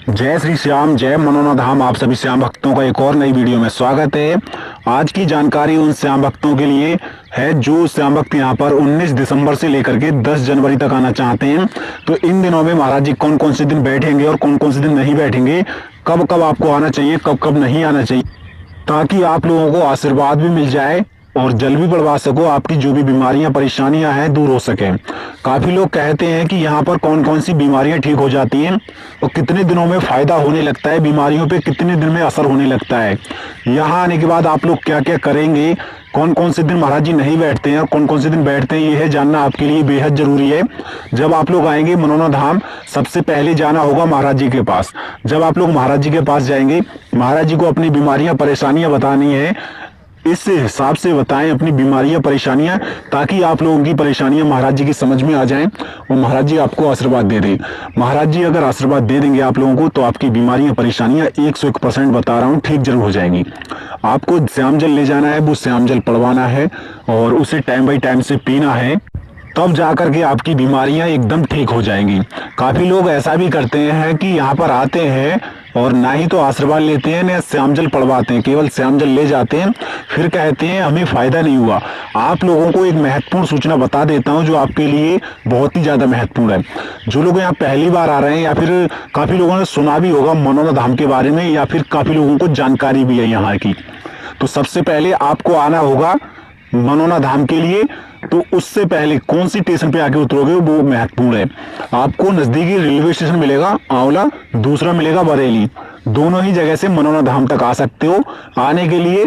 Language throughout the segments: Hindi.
जय श्री श्याम, जय मनोना धाम। आप सभी श्याम भक्तों का एक और नई वीडियो में स्वागत है। आज की जानकारी उन श्याम भक्तों के लिए है जो श्याम भक्त यहाँ पर 19 दिसंबर से लेकर के 10 जनवरी तक आना चाहते हैं। तो इन दिनों में महाराज जी कौन कौन से दिन बैठेंगे और कौन कौन से दिन नहीं बैठेंगे, कब कब आपको आना चाहिए, कब कब नहीं आना चाहिए, ताकि आप लोगों को आशीर्वाद भी मिल जाए और जल भी बढ़वा सको, आपकी जो भी बीमारियां परेशानियां हैं दूर हो सके। काफी लोग कहते हैं कि यहाँ पर कौन कौन सी बीमारियां ठीक हो जाती हैं और कितने दिनों में फायदा होने लगता है, बीमारियों पे कितने दिन में असर होने लगता है। यहाँ आने के बाद आप लोग क्या क्या करेंगे, कौन कौन से दिन महाराज जी नहीं बैठते हैं और कौन कौन से दिन बैठते हैं, ये है जानना आपके लिए बेहद जरूरी है। जब आप लोग आएंगे मनोना धाम, सबसे पहले जाना होगा महाराज जी के पास। जब आप लोग महाराज जी के पास जाएंगे, महाराज जी को अपनी बीमारियां परेशानियां बतानी है, इस हिसाब से बताएं अपनी बीमारियां परेशानियां, ताकि आप लोगों की परेशानियां महाराज जी की समझ में आ जाएं और महाराज जी आपको आशीर्वाद दे दें। महाराज जी अगर आशीर्वाद दे देंगे आप लोगों को, तो आपकी बीमारियां परेशानियां 101% बता रहा हूं ठीक जरूर हो जाएंगी। आपको श्याम जल ले जाना है, वो श्याम जल पड़वाना है और उसे टाइम बाई टाइम से पीना है, तब जाकर के आपकी बीमारियां एकदम ठीक हो जाएंगी। काफी लोग ऐसा भी करते हैं कि यहाँ पर आते हैं और ना ही तो आशीर्वाद लेते हैं ना श्याम जल पड़वाते हैं, केवल श्याम जल ले जाते हैं, फिर कहते हैं हमें फायदा नहीं हुआ। आप लोगों को एक महत्वपूर्ण सूचना बता देता हूं जो आपके लिए बहुत ही ज्यादा महत्वपूर्ण है। जो लोग यहाँ पहली बार आ रहे हैं या फिर काफी लोगों ने सुना भी होगा मनोना धाम के बारे में, या फिर काफी लोगों को जानकारी भी है यहाँ की, तो सबसे पहले आपको आना होगा मनोना धाम के लिए। तो उससे पहले कौन सी स्टेशन पे आके उतरोगे वो महत्वपूर्ण है। आपको नजदीकी रेलवे स्टेशन मिलेगा आंवला, दूसरा मिलेगा बरेली। दोनों ही जगह से मनोना धाम तक आ सकते हो। आने के लिए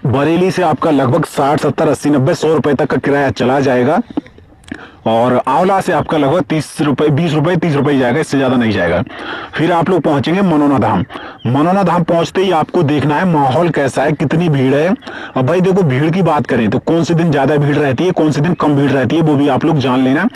बरेली से आपका लगभग 60, 70, 80, 90, 100 रुपए तक का किराया चला जाएगा और आंवला से आपका लगभग 30 रुपए, 20 रुपए, 30 रुपए जाएगा, इससे ज्यादा नहीं जाएगा। फिर आप लोग पहुंचेंगे मनोना धाम। मनोना धाम पहुंचते ही आपको देखना है माहौल कैसा है, कितनी भीड़ है। अब भाई देखो, भीड़ की बात करें तो कौन से दिन ज्यादा भीड़ रहती है, कौन से दिन कम भीड़ रहती है, वो भी आप लोग जान लेना,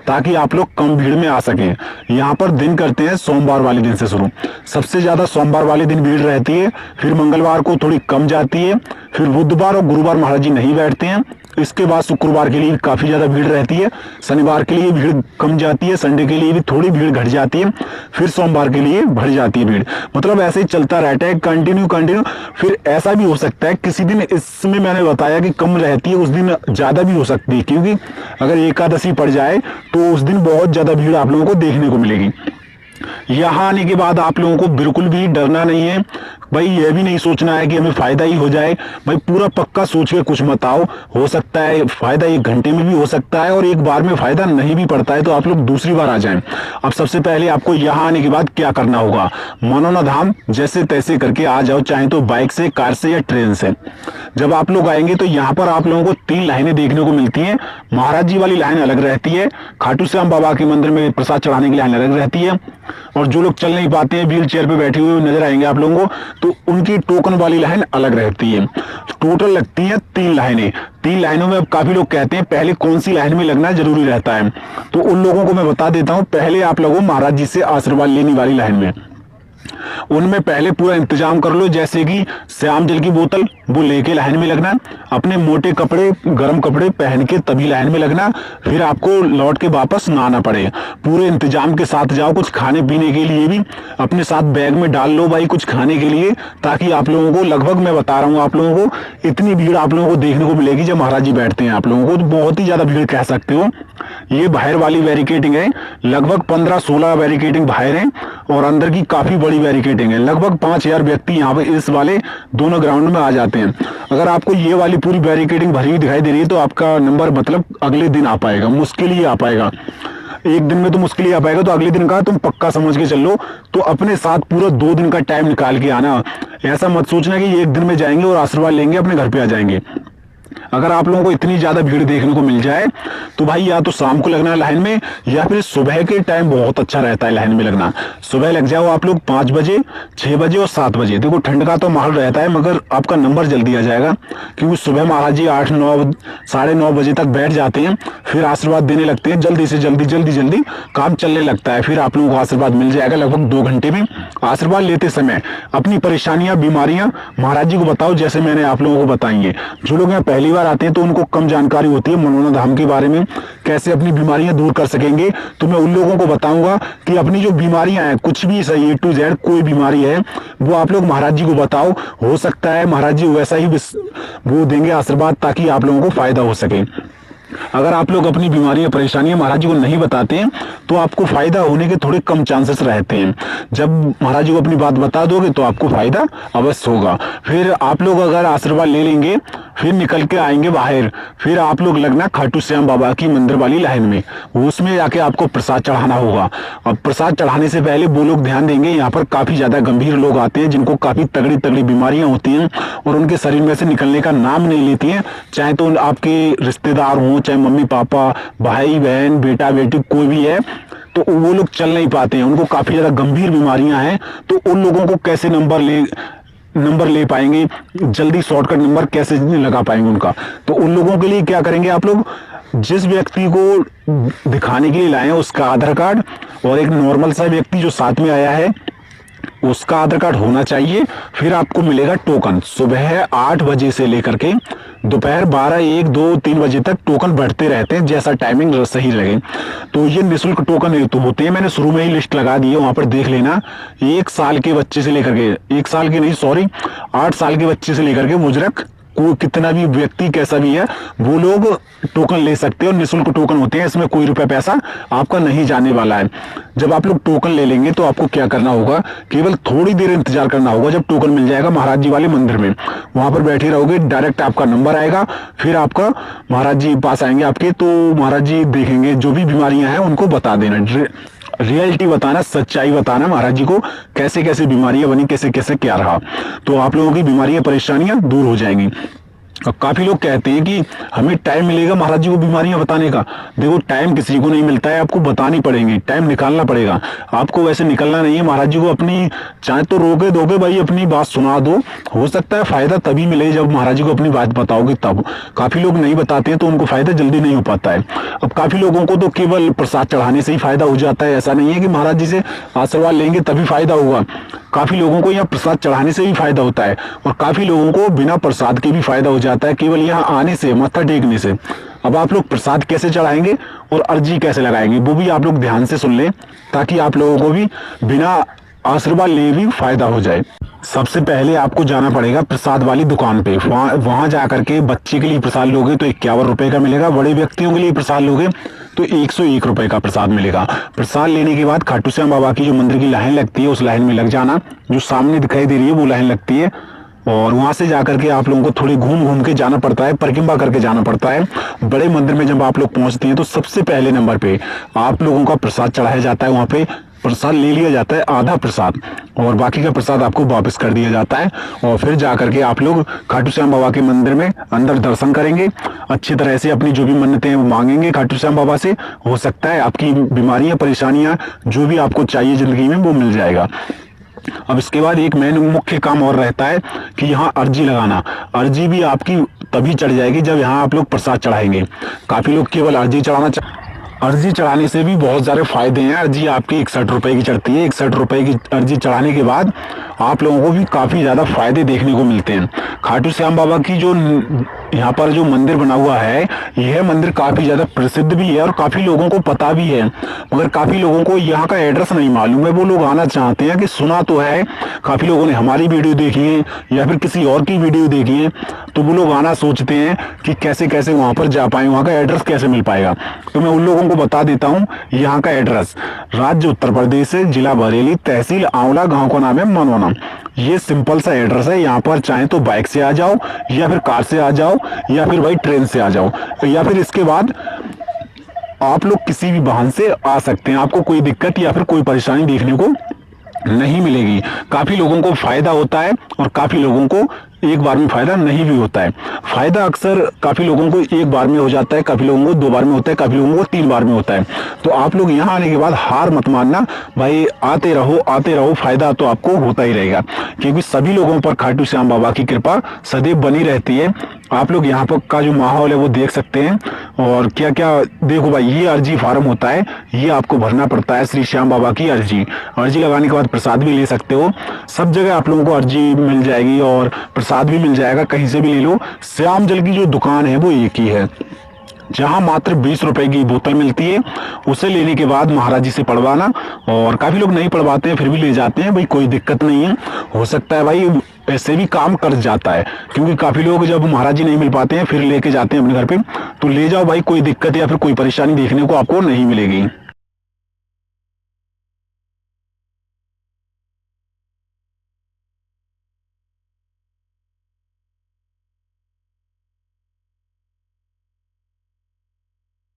ताकि आप लोग कम भीड़ में आ सके। यहाँ पर दिन करते हैं सोमवार वाले दिन से शुरू, सबसे ज्यादा सोमवार वाले दिन भीड़ रहती है, फिर मंगलवार को थोड़ी कम जाती है, फिर बुधवार और गुरुवार महाराज जी नहीं बैठते हैं। इसके बाद शुक्रवार के लिए काफी ज्यादा भीड़ रहती है, शनिवार के लिए भीड़ कम जाती है, संडे के लिए भी थोड़ी भीड़ घट जाती है, फिर सोमवार के लिए बढ़ जाती है भीड़। मतलब ऐसे ही चलता रहता है, कंटिन्यू। फिर ऐसा भी हो सकता है किसी दिन, इसमें मैंने बताया कि कम रहती है, उस दिन ज्यादा भी हो सकती है, क्योंकि अगर एकादशी पड़ जाए तो उस दिन बहुत ज्यादा भीड़ आप लोगों को देखने को मिलेगी। यहाँ आने के बाद आप लोगों को बिल्कुल भी डरना नहीं है भाई, यह भी नहीं सोचना है कि हमें फायदा ही हो जाए। भाई पूरा पक्का सोच के कुछ मत आओ, हो सकता है फायदा 1 घंटे में भी हो सकता है और एक बार में फायदा नहीं भी पड़ता है, तो आप लोग दूसरी बार आ जाएं। अब सबसे पहले आपको यहाँ आने के बाद क्या करना होगा, मनोना धाम जैसे तैसे करके आ जाओ, चाहे तो बाइक से, कार से या ट्रेन से। जब आप लोग आएंगे तो यहाँ पर आप लोगों को 3 लाइनें देखने को मिलती हैं। महाराज जी वाली लाइन अलग रहती है, खाटू श्याम बाबा के मंदिर में प्रसाद चढ़ाने की लाइन अलग रहती है, और जो लोग चल नहीं पाते हैं, व्हील चेयर पे बैठे हुए नजर आएंगे आप लोगों को, तो उनकी टोकन वाली लाइन अलग रहती है। टोटल लगती है 3 लाइनें। 3 लाइनों में अब काफी लोग कहते हैं पहले कौन सी लाइन में लगना जरूरी रहता है, तो उन लोगों को मैं बता देता हूं, पहले आप लोगों महाराज जी से आशीर्वाद लेने वाली लाइन में, उनमें पहले पूरा इंतजाम कर लो। जैसे कि श्याम जल की बोतल वो लेके लाइन में लगना, अपने मोटे कपड़े, गर्म कपड़े पहन के तभी लाइन में लगना, फिर आपको लौट के वापस ना आना पड़े। पूरे इंतजाम के साथ जाओ, कुछ खाने पीने के लिए भी अपने साथ बैग में डाल लो भाई, कुछ खाने के लिए, ताकि आप लोगों को, लगभग मैं बता रहा हूँ आप लोगों को, इतनी भीड़ आप लोगों को देखने को मिलेगी जब महाराज जी बैठते हैं। आप लोगों को तो बहुत ही ज्यादा भीड़ कह सकते हो। ये बाहर वाली बैरिकेडिंग है, लगभग 15-16 बैरिकेडिंग बाहर है और अंदर की काफी बड़ी बैरिकेडिंग है। लगभग 5000 व्यक्ति यहाँ पे इस वाले दोनों ग्राउंड में आ जाते हैं। अगर आपको ये वाली पूरी बैरिकेडिंग भरी हुई दिखाई दे रही है तो आपका नंबर मतलब अगले दिन आ पाएगा, मुश्किल ही आ पाएगा। एक दिन में तो मुश्किल ही आ पाएगा, तो अगले दिन का तुम पक्का समझ के चलो। तो अपने साथ पूरा 2 दिन का टाइम निकाल के आना। ऐसा मत सोचना कि 1 दिन में जाएंगे और आशीर्वाद लेंगे अपने घर पे आ जाएंगे। अगर आप लोगों को इतनी ज्यादा भीड़ देखने को मिल जाए तो भाई या तो शाम को लगना है लाइन में, या फिर सुबह के टाइम बहुत अच्छा रहता है लाइन में लगना। सुबह लग जाओ आप लोग 5 बजे, 6 बजे और 7 बजे। देखो ठंड का तो माहौल रहता है, मगर आपका नंबर जल्दी आ जाएगा, क्योंकि सुबह महाराज जी 8, 9, 9:30 बजे तक बैठ जाते हैं, फिर आशीर्वाद देने लगते हैं। जल्दी से जल्दी काम चलने लगता है, फिर आप लोगों को आशीर्वाद मिल जाएगा लगभग 2 घंटे में। आशीर्वाद लेते समय अपनी परेशानियां, बीमारियां महाराज जी को बताओ, जैसे मैंने आप लोगों को बताई है। जो लोग यहाँ पहली बार आते हैं तो उनको कम जानकारी होती है मनोना धाम के बारे में, कैसे अपनी बीमारियां दूर कर सकेंगे। तो मैं उन लोगों को बताऊंगा कि अपनी जो बीमारियां हैं, कुछ भी सही A to Z कोई बीमारी है, वो आप लोग महाराज जी को बताओ। हो सकता है महाराज जी वैसा ही वो देंगे आशीर्वाद, ताकि आप लोगों को फायदा हो सके। अगर आप लोग अपनी बीमारियां, परेशानियां महाराज जी को नहीं बताते हैं तो आपको फायदा होने के थोड़े कम चांसेस रहते हैं। जब महाराज जी को अपनी बात बता दोगे तो आपको फायदा अवश्य होगा। फिर आप लोग अगर आशीर्वाद ले लेंगे, फिर निकल के आएंगे बाहर, फिर आप लोग लगना खाटू श्याम बाबा की मंदिर वाली लाइन में, उसमें जाके आपको प्रसाद चढ़ाना होगा। और प्रसाद चढ़ाने से पहले वो लोग ध्यान देंगे, यहाँ पर काफी ज्यादा गंभीर लोग आते हैं जिनको काफी तगड़ी तगड़ी बीमारियां होती हैं और उनके शरीर में से निकलने का नाम नहीं लेती हैं। चाहे तो आपके रिश्तेदार हों, चाहे मम्मी पापा, भाई बहन, बेटा बेटी, कोई भी है, तो वो लोग चल नहीं पाते हैं, उनको काफी ज्यादा गंभीर बीमारियां हैं। तो उन लोगों को कैसे नंबर ले पाएंगे, जल्दी शॉर्टकट नंबर कैसे लगा पाएंगे उनका। तो उन लोगों के लिए क्या करेंगे आप लोग, जिस व्यक्ति को दिखाने के लिए लाए हैं उसका आधार कार्ड, और एक नॉर्मल सा व्यक्ति जो साथ में आया है उसका आधार कार्ड होना चाहिए। फिर आपको मिलेगा टोकन। सुबह 8 बजे से लेकर के दोपहर 12, 1, 2, 3 बजे तक टोकन बढ़ते रहते हैं, जैसा टाइमिंग सही लगे। तो ये निःशुल्क टोकन तो होते हैं, मैंने शुरू में ही लिस्ट लगा दी है, वहां पर देख लेना। 1 साल के बच्चे से लेकर के 1 साल के नहीं, सॉरी, 8 साल के बच्चे से लेकर के मुजरक को कितना भी व्यक्ति कैसा भी है वो लोग टोकन ले सकते हैं, और निःशुल्क टोकन होते हैं, इसमें कोई रुपया पैसा आपका नहीं जाने वाला है। जब आप लोग टोकन ले लेंगे तो आपको क्या करना होगा, केवल थोड़ी देर इंतजार करना होगा। जब टोकन मिल जाएगा महाराज जी वाले मंदिर में, वहां पर बैठे रहोगे, डायरेक्ट आपका नंबर आएगा, फिर आपका महाराज जी पास आएंगे आपके, तो महाराज जी देखेंगे, जो भी बीमारियां हैं उनको बता देना, रियलिटी बताना, सच्चाई बताना महाराज जी को, कैसे कैसे बीमारियां बनी, कैसे कैसे क्या रहा। तो आप लोगों की बीमारियां, परेशानियां दूर हो जाएंगी। और काफी लोग कहते हैं कि हमें टाइम मिलेगा महाराज जी को बीमारियां बताने का। देखो, टाइम किसी को नहीं मिलता है, आपको बतानी पड़ेगी, टाइम निकालना पड़ेगा। आपको वैसे निकलना नहीं है, महाराज जी को अपनी चाहे तो रोके दोगे भाई, अपनी बात सुना दो। हो सकता है फायदा तभी मिले जब महाराज जी को अपनी बात बताओगे तब। काफी लोग नहीं बताते हैं तो उनको फायदा जल्दी नहीं हो पाता है। अब काफी लोगों को तो केवल प्रसाद चढ़ाने से ही फायदा हो जाता है, ऐसा नहीं है कि महाराज जी से आशीर्वाद लेंगे तभी फायदा होगा। काफी लोगों को यहाँ प्रसाद चढ़ाने से भी फायदा होता है, और काफी लोगों को बिना प्रसाद के भी फायदा हो जाता है, केवल यहाँ आने से, मत्था टेकने से। अब आप लोग प्रसाद कैसे चढ़ाएंगे और अर्जी कैसे लगाएंगे वो भी आप लोग ध्यान से सुन लें, ताकि आप लोगों को भी बिना आशीर्वाद ले भी फायदा हो जाए। सबसे पहले आपको जाना पड़ेगा प्रसाद वाली दुकान पे। वहां जाकर के बच्चे के लिए प्रसाद लोगे तो 51 रुपए का मिलेगा, बड़े व्यक्तियों के लिए प्रसाद लोगे तो 101 रुपए का प्रसाद मिलेगा। प्रसाद लेने के बाद खाटू श्याम बाबा की जो मंदिर की लाइन लगती है उस लाइन में लग जाना, जो सामने दिखाई दे रही है वो लाइन लगती है। और वहां से जाकर के आप लोगों को थोड़ी घूम घूम के जाना पड़ता है, परिक्रमा करके जाना पड़ता है। बड़े मंदिर में जब आप लोग पहुंचते हैं तो सबसे पहले नंबर पे आप लोगों का प्रसाद चढ़ाया जाता है, वहां पे प्रसाद ले लिया जाता है, आधा प्रसाद, और बाकी का प्रसाद आपको वापस कर दिया जाता है। और फिर जाकर के आप लोग खाटू श्याम बाबा के मंदिर में अंदर दर्शन करेंगे, अच्छी तरह से अपनी जो भी मन्नतें हैं वो मांगेंगे खाटू श्याम बाबा से। हो सकता है आपकी बीमारियां, परेशानियां, जो भी आपको चाहिए जिंदगी में वो मिल जाएगा। अब इसके बाद एक मेन मुख्य काम और रहता है कि यहाँ अर्जी लगाना। अर्जी भी आपकी तभी चढ़ जाएगी जब यहाँ आप लोग प्रसाद चढ़ाएंगे। काफी लोग केवल अर्जी चढ़ाने से भी बहुत सारे फायदे हैं। अर्जी आपकी 61 रुपए की चढ़ती है। 61 रुपए की अर्जी चढ़ाने के बाद आप लोगों को भी काफी ज्यादा फायदे देखने को मिलते हैं। खाटू श्याम बाबा की जो यहाँ पर जो मंदिर बना हुआ है, यह मंदिर काफी ज्यादा प्रसिद्ध भी है और काफी लोगों को पता भी है, मगर काफी लोगों को यहाँ का एड्रेस नहीं मालूम है। वो लोग आना चाहते हैं कि सुना तो है, काफी लोगों ने हमारी वीडियो देखी है या फिर किसी और की वीडियो देखी है, तो वो लोग आना सोचते हैं कि कैसे कैसे वहां पर जा पाए, वहां का एड्रेस कैसे मिल पाएगा। तो मैं उन लोगों को बता देता हूँ यहाँ का एड्रेस। राज्य उत्तर प्रदेश है, जिला बरेली, तहसील आंवला, गाँव का नाम है मनोना। ये सिंपल सा एड्रेस है। यहाँ पर चाहे तो बाइक से आ जाओ या फिर कार से आ जाओ या फिर भाई ट्रेन से आ जाओ, या फिर इसके बाद आप लोग किसी भी वाहन से आ सकते हैं। आपको कोई दिक्कत या फिर कोई परेशानी देखने को नहीं मिलेगी। काफी लोगों को फायदा होता है और काफी लोगों को एक बार में फायदा नहीं भी होता है। फायदा अक्सर काफी लोगों को एक बार में हो जाता है, काफी लोगों को 2 बार में होता है, काफी लोगों को 3 बार में होता है। तो आप लोग यहाँ आने के बाद हार मत मानना भाई, आते रहो, फायदा तो आपको होता ही रहेगा, क्योंकि सभी लोगों पर खाटू श्याम बाबा की कृपा सदैव बनी रहती है। आप लोग यहाँ पर का जो माहौल है वो देख सकते हैं। और क्या क्या देखो भाई, ये अर्जी फार्म होता है, ये आपको भरना पड़ता है। श्री श्याम बाबा की अर्जी, अर्जी लगाने के बाद प्रसाद भी ले सकते हो। सब जगह आप लोगों को अर्जी मिल जाएगी और प्रसाद भी मिल जाएगा, कहीं से भी ले लो। श्याम जल की जो दुकान है वो एक ही है, जहां मात्र 20 रुपए की बोतल मिलती है। उसे लेने के बाद महाराज जी से पढ़वाना, और काफी लोग नहीं पढ़वाते हैं फिर भी ले जाते हैं भाई, कोई दिक्कत नहीं है। हो सकता है भाई ऐसे भी काम कर जाता है, क्योंकि काफी लोग जब महाराज जी नहीं मिल पाते हैं फिर लेके जाते हैं अपने घर पे। तो ले जाओ भाई, कोई दिक्कत या फिर कोई परेशानी देखने को आपको नहीं मिलेगी।